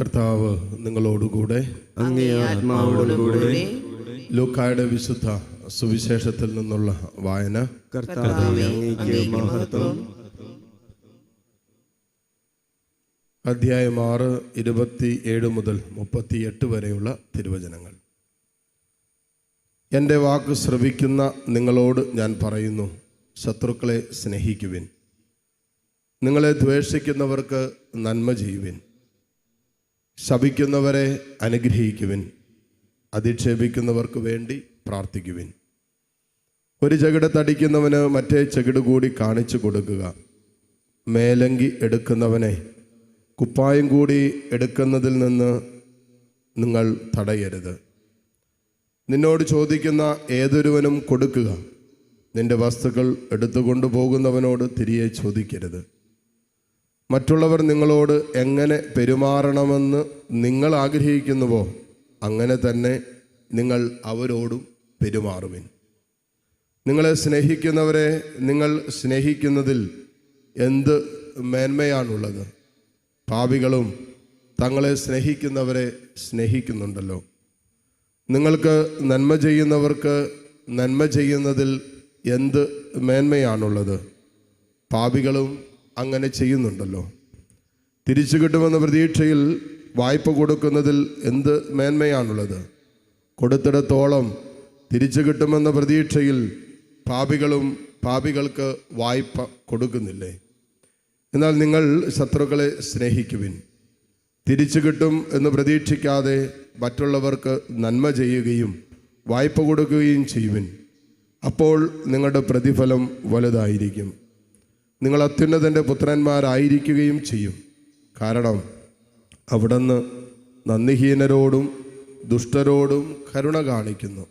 കർത്താവ് നിങ്ങളോടുകൂടെ അങ്ങേ ആത്മാവോടുകൂടെ. ലൂക്കായുടെ വിശുദ്ധ സുവിശേഷത്തിൽ നിന്നുള്ള വായന. കർത്താവേ, അങ്ങേക്ക് മഹത്വം. അധ്യായം 6, 27 മുതൽ 38 വരെയുള്ള തിരുവചനങ്ങൾ. എൻ്റെ വാക്ക് ശ്രവിക്കുന്ന നിങ്ങളോട് ഞാൻ പറയുന്നു, ശത്രുക്കളെ സ്നേഹിക്കുവിൻ, നിങ്ങളെ ദ്വേഷിക്കുന്നവർക്ക് നന്മ ചെയ്യുവിൻ, ശപിക്കുന്നവരെ അനുഗ്രഹിക്കുവിൻ, അധിക്ഷേപിക്കുന്നവർക്ക് വേണ്ടി പ്രാർത്ഥിക്കുവിൻ. ഒരു ചകിടത്തടിക്കുന്നവന് മറ്റേ ചകിട് കൂടി കാണിച്ചു കൊടുക്കുക. മേലങ്കി എടുക്കുന്നവനെ കുപ്പായം കൂടി എടുക്കുന്നതിൽ നിന്ന് നിങ്ങൾ തടയരുത്. നിന്നോട് ചോദിക്കുന്ന ഏതൊരുവനും കൊടുക്കുക. നിന്റെ വസ്തുക്കൾ എടുത്തുകൊണ്ടു പോകുന്നവനോട് തിരികെ ചോദിക്കരുത്. മറ്റുള്ളവർ നിങ്ങളോട് എങ്ങനെ പെരുമാറണമെന്ന് നിങ്ങൾ ആഗ്രഹിക്കുന്നുവോ അങ്ങനെ തന്നെ നിങ്ങൾ അവരോടും പെരുമാറുവിൻ. നിങ്ങളെ സ്നേഹിക്കുന്നവരെ നിങ്ങൾ സ്നേഹിക്കുന്നതിൽ എന്ത് മേന്മയാണുള്ളത്? പാപികളും തങ്ങളെ സ്നേഹിക്കുന്നവരെ സ്നേഹിക്കുന്നുണ്ടല്ലോ. നിങ്ങൾക്ക് നന്മ ചെയ്യുന്നവർക്ക് നന്മ ചെയ്യുന്നതിൽ എന്ത് മേന്മയാണുള്ളത്? പാപികളും അങ്ങനെ ചെയ്യുന്നുണ്ടല്ലോ. തിരിച്ചു കിട്ടുമെന്ന പ്രതീക്ഷയിൽ വായ്പ കൊടുക്കുന്നതിൽ എന്ത് മേന്മയാണുള്ളത്? കൊടുത്തിടത്തോളം തിരിച്ചു കിട്ടുമെന്ന പ്രതീക്ഷയിൽ പാപികളും പാപികൾക്ക് വായ്പ കൊടുക്കുന്നില്ലേ? എന്നാൽ നിങ്ങൾ ശത്രുക്കളെ സ്നേഹിക്കുവിൻ. തിരിച്ചു കിട്ടും എന്ന് പ്രതീക്ഷിക്കാതെ മറ്റുള്ളവർക്ക് നന്മ ചെയ്യുകയും വായ്പ കൊടുക്കുകയും ചെയ്യുവിൻ. അപ്പോൾ നിങ്ങളുടെ പ്രതിഫലം വലുതായിരിക്കും. നിങ്ങൾ അത്യുന്നതൻ്റെ പുത്രന്മാരായിരിക്കുകയും ചെയ്യും. കാരണം അവിടുന്ന് നന്ദിഹീനരോടും ദുഷ്ടരോടും കരുണ കാണിക്കുന്നു.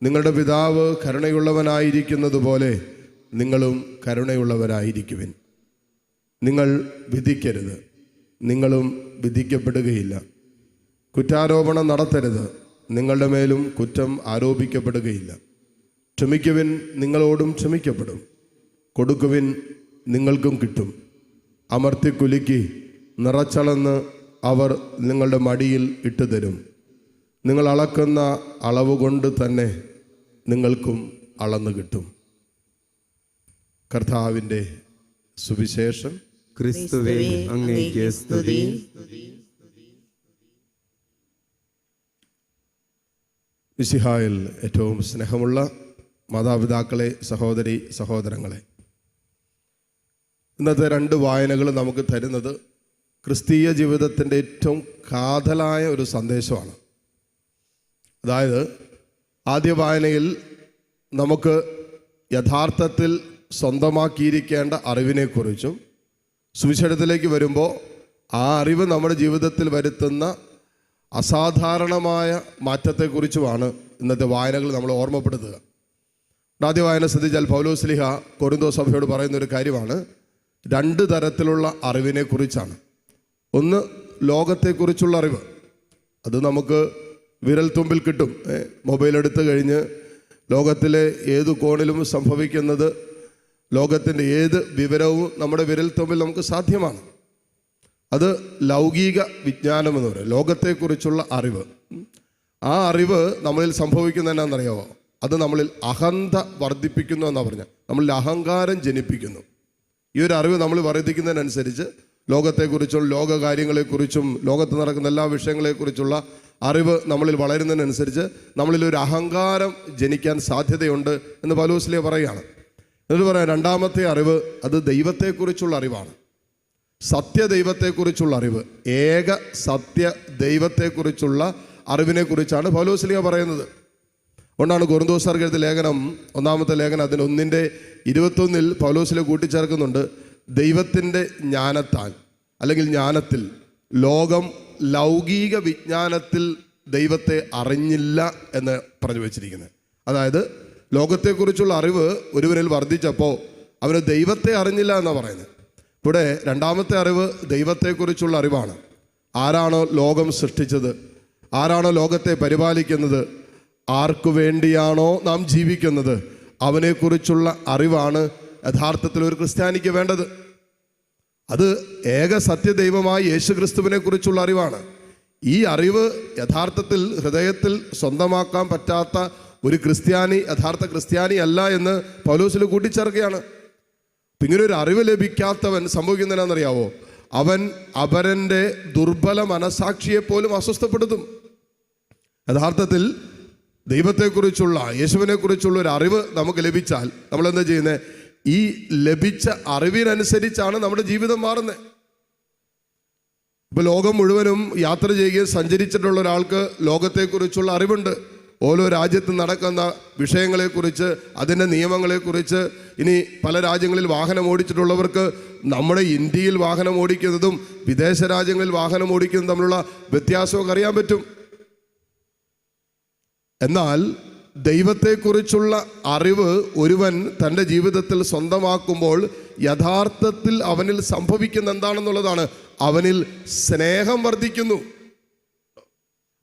നിങ്ങളുടെ പിതാവ് കരുണയുള്ളവനായിരിക്കുന്നത് പോലെ നിങ്ങളും കരുണയുള്ളവരായിരിക്കുവിൻ. നിങ്ങൾ വിധിക്കരുത്, നിങ്ങളും വിധിക്കപ്പെടുകയില്ല. കുറ്റാരോപണം നടത്തരുത്, നിങ്ങളുടെ മേലും കുറ്റം ആരോപിക്കപ്പെടുകയില്ല. ക്ഷമിക്കുവിൻ, നിങ്ങളോടും ക്ഷമിക്കപ്പെടും. കൊടുക്കുവിൻ, നിങ്ങൾക്കും കിട്ടും. അമർത്തിക്കുലുക്കി നിറച്ചളന്ന് അവർ നിങ്ങളുടെ മടിയിൽ ഇട്ടുതരും. നിങ്ങൾ അളക്കുന്ന അളവ് കൊണ്ട് തന്നെ നിങ്ങൾക്കും അളന്നു കിട്ടും. കർത്താവിൻ്റെ സുവിശേഷം. ക്രിസ്തുവേ, അങ്ങേക്ക് സ്തുതി. മിശിഹായിൽ ഏറ്റവും സ്നേഹമുള്ള മാതാപിതാക്കളെ, സഹോദരി സഹോദരങ്ങളെ, ഇന്നത്തെ 2 വായനകൾ നമുക്ക് തരുന്നത് ക്രിസ്തീയ ജീവിതത്തിൻ്റെ ഏറ്റവും കാതലായ ഒരു സന്ദേശമാണ്. അതായത് ആദ്യ വായനയിൽ നമുക്ക് യഥാർത്ഥത്തിൽ സ്വന്തമാക്കിയിരിക്കേണ്ട അറിവിനെക്കുറിച്ചും, സുവിശേഷത്തിലേക്ക് വരുമ്പോൾ ആ അറിവ് നമ്മുടെ ജീവിതത്തിൽ വരുത്തുന്ന അസാധാരണമായ മാറ്റത്തെക്കുറിച്ചുമാണ് ഇന്നത്തെ വായനകൾ നമ്മൾ ഓർമ്മപ്പെടുത്തുക. ആദ്യ വായന ശ്രദ്ധിച്ചാൽ പൗലോസ്ലീഹ കൊരിന്തോസ് സഭയോട് പറയുന്നൊരു കാര്യമാണ്, 2 തരത്തിലുള്ള അറിവിനെക്കുറിച്ചാണ്. ഒന്ന് ലോകത്തെക്കുറിച്ചുള്ള അറിവ്. അത് നമുക്ക് വിരൽ തുമ്പിൽ കിട്ടും. മൊബൈൽ എടുത്തു കഴിഞ്ഞ് ലോകത്തിലെ ഏത് കോണിലും സംഭവിക്കുന്നത്, ലോകത്തിൻ്റെ ഏത് വിവരവും നമ്മുടെ വിരൽ തുമ്പിൽ നമുക്ക് സാധ്യമാണ്. അത് ലൗകിക വിജ്ഞാനം എന്ന് പറയും, ലോകത്തെക്കുറിച്ചുള്ള അറിവ്. ആ അറിവ് നമ്മളിൽ സംഭവിക്കുന്നത് എന്നാണെന്നറിയാമോ? അത് നമ്മളിൽ അഹന്ത വർദ്ധിപ്പിക്കുന്നു എന്നാണ് പറഞ്ഞാൽ, നമ്മളിൽ അഹങ്കാരം ജനിപ്പിക്കുന്നു. ഈ ഒരു അറിവ് നമ്മൾ വർദ്ധിക്കുന്നതിനനുസരിച്ച് ലോകത്തെക്കുറിച്ചും ലോകകാര്യങ്ങളെക്കുറിച്ചും ലോകത്ത് നടക്കുന്ന എല്ലാ വിഷയങ്ങളെക്കുറിച്ചുള്ള അറിവ് നമ്മളിൽ വളരുന്നതിനനുസരിച്ച് നമ്മളിൽ ഒരു അഹങ്കാരം ജനിക്കാൻ സാധ്യതയുണ്ട് എന്ന് പൗലോസ്ലീഹ പറയുകയാണ്. എന്നിട്ട് പറയാം, 2ാമത്തെ അറിവ് അത് ദൈവത്തെക്കുറിച്ചുള്ള അറിവാണ്. സത്യദൈവത്തെക്കുറിച്ചുള്ള അറിവ്, ഏക സത്യ ദൈവത്തെക്കുറിച്ചുള്ള അറിവിനെക്കുറിച്ചാണ് പൗലോസ്ലീഹ പറയുന്നത്. അതുകൊണ്ടാണ് കൊരിന്തോസ്യർക്ക് എഴുതിയ ലേഖനം, 1-ാമത്തെ ലേഖനം, അതിന് 1:21 പൗലോസ്ലീഹ കൂട്ടിച്ചേർക്കുന്നുണ്ട്, ദൈവത്തിൻ്റെ ജ്ഞാനത്താൽ അല്ലെങ്കിൽ ജ്ഞാനത്തിൽ ലോകം ലൗകിക വിജ്ഞാനത്തിൽ ദൈവത്തെ അറിഞ്ഞില്ല എന്ന് പറഞ്ഞു വച്ചിരിക്കുന്നത്. അതായത് ലോകത്തെക്കുറിച്ചുള്ള അറിവ് ഒരുവനിൽ വർദ്ധിച്ചപ്പോൾ അവന് ദൈവത്തെ അറിഞ്ഞില്ല എന്നാണ് പറയുന്നത്. ഇവിടെ 2ാമത്തെ അറിവ് ദൈവത്തെക്കുറിച്ചുള്ള അറിവാണ്. ആരാണോ ലോകം സൃഷ്ടിച്ചത്, ആരാണോ ലോകത്തെ പരിപാലിക്കുന്നത്, ആർക്കു വേണ്ടിയാണോ നാം ജീവിക്കുന്നത്, അവനെക്കുറിച്ചുള്ള അറിവാണ് യഥാർത്ഥത്തിൽ ഒരു ക്രിസ്ത്യാനിക്ക് വേണ്ടത്. അത് ഏക സത്യദൈവമായ യേശുക്രിസ്തുവിനെ കുറിച്ചുള്ള അറിവാണ്. ഈ അറിവ് യഥാർത്ഥത്തിൽ ഹൃദയത്തിൽ സ്വന്തമാക്കാൻ പറ്റാത്ത ഒരു ക്രിസ്ത്യാനി യഥാർത്ഥ ക്രിസ്ത്യാനി അല്ല എന്ന് പൗലോസിൽ കൂട്ടിച്ചേർക്കുകയാണ്. ഇങ്ങനെ ഒരു അറിവ് ലഭിക്കാത്തവൻ സംഭവിക്കുന്നതിനാണെന്നറിയാവോ? അവൻ അപരൻ്റെ ദുർബല മനസാക്ഷിയെ പോലും അസ്വസ്ഥപ്പെടുത്തും. യഥാർത്ഥത്തിൽ ദൈവത്തെക്കുറിച്ചുള്ള യേശുവിനെ കുറിച്ചുള്ള ഒരു അറിവ് നമുക്ക് ലഭിച്ചാൽ നമ്മൾ എന്താ ചെയ്യുന്നത്? ഈ ലഭിച്ച അറിവിനനുസരിച്ചാണ് നമ്മുടെ ജീവിതം മാറുന്നത്. ഇപ്പൊ ലോകം മുഴുവനും യാത്ര ചെയ്യുകയും സഞ്ചരിച്ചിട്ടുള്ള ഒരാൾക്ക് ലോകത്തെക്കുറിച്ചുള്ള അറിവുണ്ട്. ഓരോ രാജ്യത്ത് നടക്കുന്ന വിഷയങ്ങളെക്കുറിച്ച്, അതിൻ്റെ നിയമങ്ങളെക്കുറിച്ച്. ഇനി പല രാജ്യങ്ങളിൽ വാഹനം ഓടിച്ചിട്ടുള്ളവർക്ക് നമ്മുടെ ഇന്ത്യയിൽ വാഹനം ഓടിക്കുന്നതും വിദേശ രാജ്യങ്ങളിൽ വാഹനം ഓടിക്കുന്നതും തമ്മിലുള്ള വ്യത്യാസമൊക്കെ അറിയാൻ പറ്റും. എന്നാൽ ദൈവത്തെക്കുറിച്ചുള്ള അറിവ് ഒരുവൻ തൻ്റെ ജീവിതത്തിൽ സ്വന്തമാക്കുമ്പോൾ യഥാർത്ഥത്തിൽ അവനിൽ സംഭവിക്കുന്ന എന്താണെന്നുള്ളതാണ്, അവനിൽ സ്നേഹം വർദ്ധിക്കുന്നു.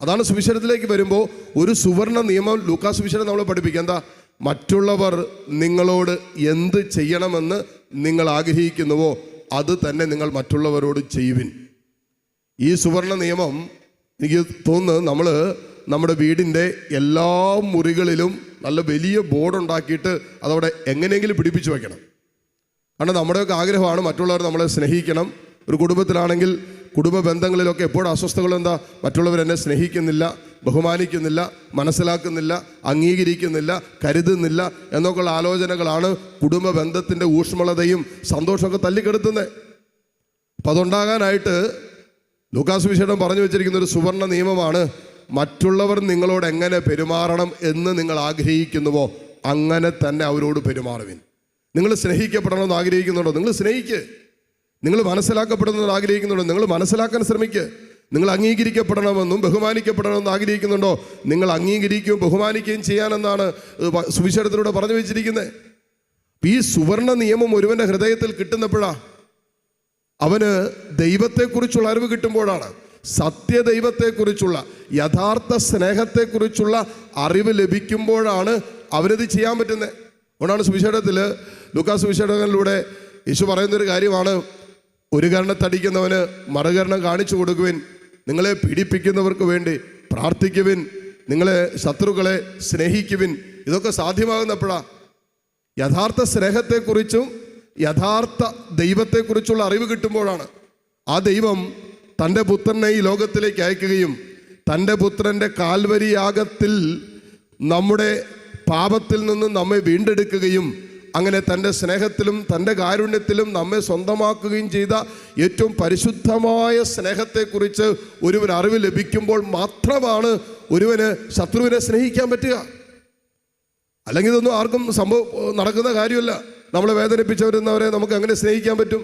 അതാണ് സുവിശേഷത്തിലേക്ക് വരുമ്പോൾ ഒരു സുവർണ നിയമം ലൂക്കാസ് സുവിശേഷം നമ്മളെ പഠിപ്പിക്കുക. എന്താ? മറ്റുള്ളവർ നിങ്ങളോട് എന്ത് ചെയ്യണമെന്ന് നിങ്ങൾ ആഗ്രഹിക്കുന്നുവോ അത് തന്നെ നിങ്ങൾ മറ്റുള്ളവരോട് ചെയ്യുവിൻ. ഈ സുവർണ നിയമം എനിക്ക് തോന്നുന്നു നമ്മുടെ വീടിൻ്റെ എല്ലാ മുറികളിലും നല്ല വലിയ ബോർഡുണ്ടാക്കിയിട്ട് അതവിടെ എങ്ങനെയെങ്കിലും പിടിപ്പിച്ചു വയ്ക്കണം. കാരണം നമ്മുടെയൊക്കെ ആഗ്രഹമാണ് മറ്റുള്ളവർ നമ്മളെ സ്നേഹിക്കണം. ഒരു കുടുംബത്തിലാണെങ്കിൽ കുടുംബ ബന്ധങ്ങളിലൊക്കെ എപ്പോഴും അസ്വസ്ഥകൾ എന്താ? മറ്റുള്ളവരെന്നെ സ്നേഹിക്കുന്നില്ല, ബഹുമാനിക്കുന്നില്ല, മനസ്സിലാക്കുന്നില്ല, അംഗീകരിക്കുന്നില്ല, കരുതുന്നില്ല എന്നൊക്കെയുള്ള ആലോചനകളാണ് കുടുംബ ബന്ധത്തിൻ്റെ ഊഷ്മളതയും സന്തോഷമൊക്കെ തല്ലിക്കെടുത്തുന്നത്. അപ്പം അതുണ്ടാകാനായിട്ട് ലൂക്കാസ് സുവിശേഷം പറഞ്ഞു വെച്ചിരിക്കുന്ന ഒരു സുവർണ നിയമമാണ്, മറ്റുള്ളവർ നിങ്ങളോട് എങ്ങനെ പെരുമാറണം എന്ന് നിങ്ങൾ ആഗ്രഹിക്കുന്നുവോ അങ്ങനെ തന്നെ അവരോട് പെരുമാറുവിൻ. നിങ്ങൾ സ്നേഹിക്കപ്പെടണമെന്ന് ആഗ്രഹിക്കുന്നുണ്ടോ? നിങ്ങൾ സ്നേഹിക്ക്. നിങ്ങൾ മനസ്സിലാക്കപ്പെടുന്നത് ആഗ്രഹിക്കുന്നുണ്ടോ? നിങ്ങൾ മനസ്സിലാക്കാൻ ശ്രമിക്കുക. നിങ്ങൾ അംഗീകരിക്കപ്പെടണമെന്നും ബഹുമാനിക്കപ്പെടണമെന്നും ആഗ്രഹിക്കുന്നുണ്ടോ? നിങ്ങൾ അംഗീകരിക്കുകയും ബഹുമാനിക്കുകയും ചെയ്യാനെന്നാണ് സുവിശേഷത്തിലൂടെ പറഞ്ഞു വെച്ചിരിക്കുന്നത്. ഈ സുവർണ നിയമം ഒരുവൻ്റെ ഹൃദയത്തിൽ കിട്ടുന്നപ്പോഴാണ് അവന് ദൈവത്തെക്കുറിച്ചുള്ള അറിവ് കിട്ടുമ്പോഴാണ്, സത്യദൈവത്തെക്കുറിച്ചുള്ള യഥാർത്ഥ സ്നേഹത്തെക്കുറിച്ചുള്ള അറിവ് ലഭിക്കുമ്പോഴാണ് അവനിത് ചെയ്യാൻ പറ്റുന്നത്. അതുകൊണ്ടാണ് സുവിശേഷത്തിൽ ലൂക്കാസ് സുവിശേഷങ്ങളിലൂടെ യേശു പറയുന്നൊരു കാര്യമാണ്, ഒരു കരണത്തടിക്കുന്നവന് മറുകരണം കാണിച്ചു കൊടുക്കുവിൻ, നിങ്ങളെ പീഡിപ്പിക്കുന്നവർക്ക് വേണ്ടി പ്രാർത്ഥിക്കുവിൻ, നിങ്ങളെ ശത്രുക്കളെ സ്നേഹിക്കുവിൻ. ഇതൊക്കെ സാധ്യമാകുന്നപ്പോഴാണ് യഥാർത്ഥ സ്നേഹത്തെക്കുറിച്ചും യഥാർത്ഥ ദൈവത്തെക്കുറിച്ചുള്ള അറിവ് കിട്ടുമ്പോഴാണ്. ആ ദൈവം തൻ്റെ പുത്രനെ ഈ ലോകത്തിലേക്ക് അയക്കുകയും തൻ്റെ പുത്രൻ്റെ കാൽവരി യാഗത്തിൽ നമ്മുടെ പാപത്തിൽ നിന്ന് നമ്മെ വീണ്ടെടുക്കുകയും അങ്ങനെ തൻ്റെ സ്നേഹത്തിലും തൻ്റെ കാരുണ്യത്തിലും നമ്മെ സ്വന്തമാക്കുകയും ചെയ്ത ഏറ്റവും പരിശുദ്ധമായ സ്നേഹത്തെക്കുറിച്ച് ഒരുവന് അറിവ് ലഭിക്കുമ്പോൾ മാത്രമാണ് ഒരുവന് ശത്രുവിനെ സ്നേഹിക്കാൻ പറ്റുക. അല്ലെങ്കിൽ ഇതൊന്നും ആർക്കും നടക്കുന്ന കാര്യമല്ല. നമ്മളെ വേദനിപ്പിച്ചവരുന്നവരെ നമുക്ക് എങ്ങനെ സ്നേഹിക്കാൻ പറ്റും?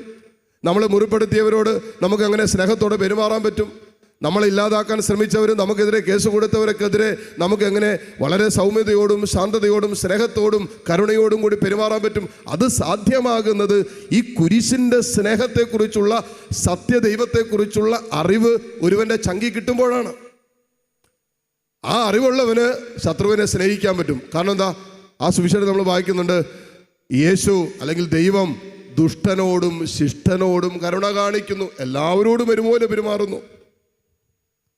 നമ്മളെ മുറിപ്പെടുത്തിയവരോട് നമുക്ക് എങ്ങനെ സ്നേഹത്തോടെ പെരുമാറാൻ പറ്റും? നമ്മളെ ഇല്ലാതാക്കാൻ ശ്രമിച്ചവരും നമുക്കെതിരെ കേസ് കൊടുത്തവർക്കെതിരെ നമുക്ക് എങ്ങനെ വളരെ സൗമ്യതയോടും ശാന്തതയോടും സ്നേഹത്തോടും കരുണയോടും കൂടി പെരുമാറാൻ പറ്റും? അത് സാധ്യമാകുന്നത് ഈ കുരിശിൻ്റെ സ്നേഹത്തെക്കുറിച്ചുള്ള സത്യദൈവത്തെക്കുറിച്ചുള്ള അറിവ് ഒരുവൻ്റെ ചങ്കി കിട്ടുമ്പോഴാണ്. ആ അറിവുള്ളവന് ശത്രുവിനെ സ്നേഹിക്കാൻ പറ്റും. കാരണം എന്താ? ആ സുവിശേഷം നമ്മൾ വായിക്കുന്നുണ്ട്, യേശു അല്ലെങ്കിൽ ദൈവം ദുഷ്ടനോടും ശിഷ്ടനോടും കരുണ കാണിക്കുന്നു, എല്ലാവരോടും ഒരുപോലെ പെരുമാറുന്നു.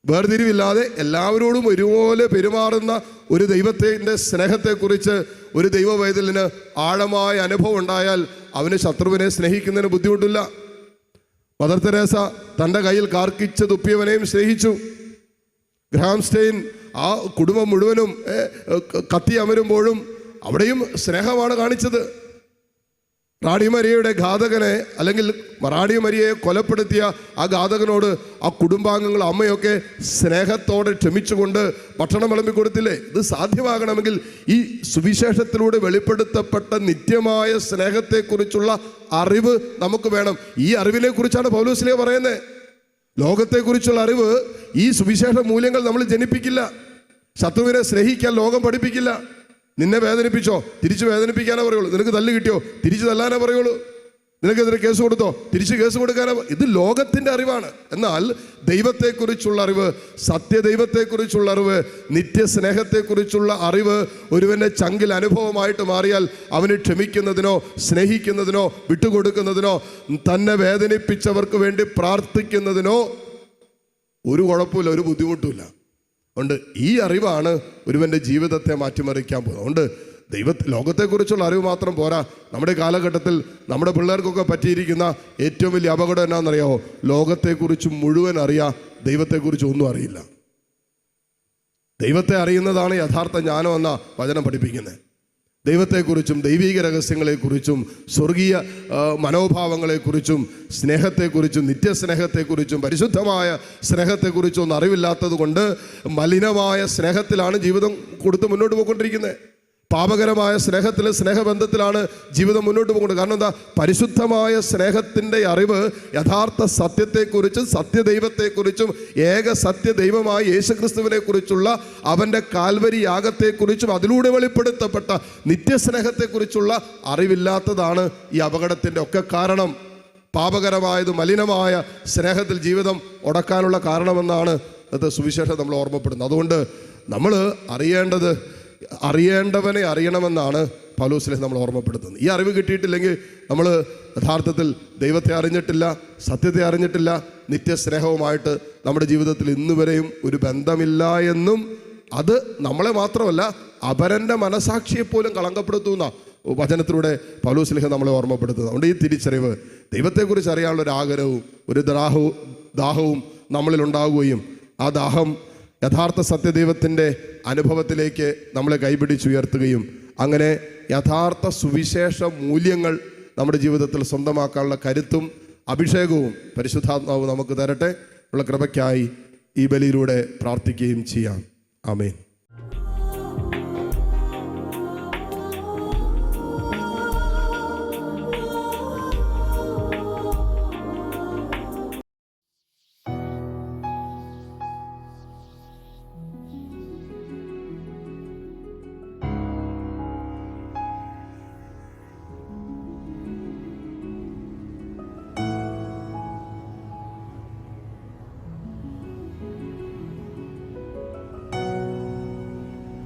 വേർതിരിവില്ലാതെ എല്ലാവരോടും ഒരുപോലെ പെരുമാറുന്ന ഒരു ദൈവത്തിൻ്റെ സ്നേഹത്തെക്കുറിച്ച് ഒരു ദൈവവൈതലിന് ആഴമായ അനുഭവം ഉണ്ടായാൽ അവന് ശത്രുവിനെ സ്നേഹിക്കുന്നതിന് ബുദ്ധിമുട്ടില്ല. മദർ തെരേസ തൻ്റെ കയ്യിൽ കാർക്കിച്ച് തുപ്പിയവനെയും സ്നേഹിച്ചു. ഗ്രഹാം സ്റ്റെയിൻ ആ കുടുംബം മുഴുവനും കത്തി അമരുമ്പോഴും അവിടെയും സ്നേഹമാണ് കാണിച്ചത്. റാണി മരിയയുടെ ഘാതകനെ അല്ലെങ്കിൽ റാണി മരിയയെ കൊലപ്പെടുത്തിയ ആ ഘാതകനോട് ആ കുടുംബാംഗങ്ങൾ അമ്മയൊക്കെ സ്നേഹത്തോടെ ക്ഷമിച്ചുകൊണ്ട് ഭക്ഷണം വിളമ്പി കൊടുത്തില്ലേ? ഇത് സാധ്യമാകണമെങ്കിൽ ഈ സുവിശേഷത്തിലൂടെ വെളിപ്പെടുത്തപ്പെട്ട നിത്യമായ സ്നേഹത്തെക്കുറിച്ചുള്ള അറിവ് നമുക്ക് വേണം. ഈ അറിവിനെ കുറിച്ചാണ് പൗലോസ്ലീഹ പറയുന്നത്. ലോകത്തെക്കുറിച്ചുള്ള അറിവ് ഈ സുവിശേഷ മൂല്യങ്ങൾ നമ്മൾ ജനിപ്പിക്കില്ല. ശത്രുവിനെ സ്നേഹിക്കാൻ ലോകം പഠിപ്പിക്കില്ല. നിന്നെ വേദനിപ്പിച്ചോ തിരിച്ച് വേദനിപ്പിക്കാനേ പറയുള്ളൂ. നിനക്ക് തല്ല് കിട്ടിയോ തിരിച്ച് തല്ലാനേ പറയുള്ളൂ. നിനക്കെതിരെ കേസ് കൊടുത്തോ, തിരിച്ച് കേസ് കൊടുക്കാനോ? ഇത് ലോകത്തിൻ്റെ അറിവാണ്. എന്നാൽ ദൈവത്തെക്കുറിച്ചുള്ള അറിവ്, സത്യദൈവത്തെക്കുറിച്ചുള്ള അറിവ്, നിത്യസ്നേഹത്തെക്കുറിച്ചുള്ള അറിവ് ഒരുവൻ്റെ ചങ്കിൽ അനുഭവമായിട്ട് മാറിയാൽ അവന് ക്ഷമിക്കുന്നതിനോ സ്നേഹിക്കുന്നതിനോ വിട്ടുകൊടുക്കുന്നതിനോ തന്നെ വേദനിപ്പിച്ചവർക്ക് വേണ്ടി പ്രാർത്ഥിക്കുന്നതിനോ ഒരു കുഴപ്പമില്ല, ഒരു ബുദ്ധിമുട്ടുമില്ല. അതുകൊണ്ട് ഈ അറിവാണ് ഒരുവൻ്റെ ജീവിതത്തെ മാറ്റിമറിക്കാൻ പോകുന്നത്. അതുകൊണ്ട് ലോകത്തെക്കുറിച്ചുള്ള അറിവ് മാത്രം പോരാ. നമ്മുടെ കാലഘട്ടത്തിൽ നമ്മുടെ പിള്ളേർക്കൊക്കെ പറ്റിയിരിക്കുന്ന ഏറ്റവും വലിയ അപകടം എന്നാണെന്നറിയാമോ? ലോകത്തെക്കുറിച്ച് മുഴുവൻ അറിയാം, ദൈവത്തെക്കുറിച്ച് ഒന്നും അറിയില്ല. ദൈവത്തെ അറിയുന്നതാണ് യഥാർത്ഥ ജ്ഞാനം എന്ന വചനം പഠിപ്പിക്കുന്നത്. ദൈവത്തെക്കുറിച്ചും ദൈവീക രഹസ്യങ്ങളെക്കുറിച്ചും സ്വർഗീയ മനോഭാവങ്ങളെക്കുറിച്ചും സ്നേഹത്തെക്കുറിച്ചും നിത്യസ്നേഹത്തെക്കുറിച്ചും പരിശുദ്ധമായ സ്നേഹത്തെക്കുറിച്ചും ഒന്നും അറിവില്ലാത്തത് കൊണ്ട് മലിനമായ സ്നേഹത്തിലാണ് ജീവിതം കൊടുത്ത് മുന്നോട്ട് പോയിക്കൊണ്ടിരിക്കുന്നത്. പാപകരമായ സ്നേഹത്തിൽ, സ്നേഹബന്ധത്തിലാണ് ജീവിതം മുന്നോട്ട് പോകുന്നത്. കാരണം എന്താ? പരിശുദ്ധമായ സ്നേഹത്തിൻ്റെ അറിവ് യഥാർത്ഥ സത്യത്തെക്കുറിച്ചും സത്യദൈവത്തെക്കുറിച്ചും ഏക സത്യദൈവമായ യേശുക്രിസ്തുവിനെ കുറിച്ചുള്ള അവൻ്റെ കാൽവരി യാഗത്തെക്കുറിച്ചും അതിലൂടെ വെളിപ്പെടുത്തപ്പെട്ട നിത്യസ്നേഹത്തെക്കുറിച്ചുള്ള അറിവില്ലാത്തതാണ് ഈ അപകടത്തിൻ്റെ ഒക്കെ കാരണം. പാപകരമായത് മലിനമായ സ്നേഹത്തിൽ ജീവിതം ഉടക്കാനുള്ള കാരണമെന്നാണ് അത് സുവിശേഷം നമ്മൾ ഓർമ്മപ്പെടുന്നത്. അതുകൊണ്ട് നമ്മൾ അറിയേണ്ടവനെ അറിയണമെന്നാണ് പൗലോസ് നമ്മൾ ഓർമ്മപ്പെടുത്തുന്നത്. ഈ അറിവ് കിട്ടിയിട്ടില്ലെങ്കിൽ നമ്മൾ യഥാർത്ഥത്തിൽ ദൈവത്തെ അറിഞ്ഞിട്ടില്ല, സത്യത്തെ അറിഞ്ഞിട്ടില്ല, നിത്യസ്നേഹവുമായിട്ട് നമ്മുടെ ജീവിതത്തിൽ ഇന്നുവരെയും ഒരു ബന്ധമില്ല എന്നും അത് നമ്മളെ മാത്രമല്ല അപരൻ്റെ മനസാക്ഷിയെപ്പോലും കളങ്കപ്പെടുത്തുന്ന വചനത്തിലൂടെ പൗലോസ് നമ്മളെ ഓർമ്മപ്പെടുത്തുന്നത്. അതുകൊണ്ട് ഈ തിരിച്ചറിവ്, ദൈവത്തെക്കുറിച്ച് അറിയാനുള്ള ഒരു ആഗ്രഹവും ഒരു ദാഹവും നമ്മളിലുണ്ടാവുകയും ആ ദാഹം യഥാർത്ഥ സത്യദൈവത്തിൻ്റെ അനുഭവത്തിലേക്ക് നമ്മളെ കൈപിടിച്ചുയർത്തുകയും അങ്ങനെ യഥാർത്ഥ സുവിശേഷ മൂല്യങ്ങൾ നമ്മുടെ ജീവിതത്തിൽ സ്വന്തമാക്കാനുള്ള കരുത്തും അഭിഷേകവും പരിശുദ്ധാത്മാവ് നമുക്ക് തരട്ടെ. ഉള്ള കൃപയ്ക്കായി ഈ ബലിയിലൂടെ പ്രാർത്ഥിക്കുകയും ചെയ്യാം. ആമേൻ.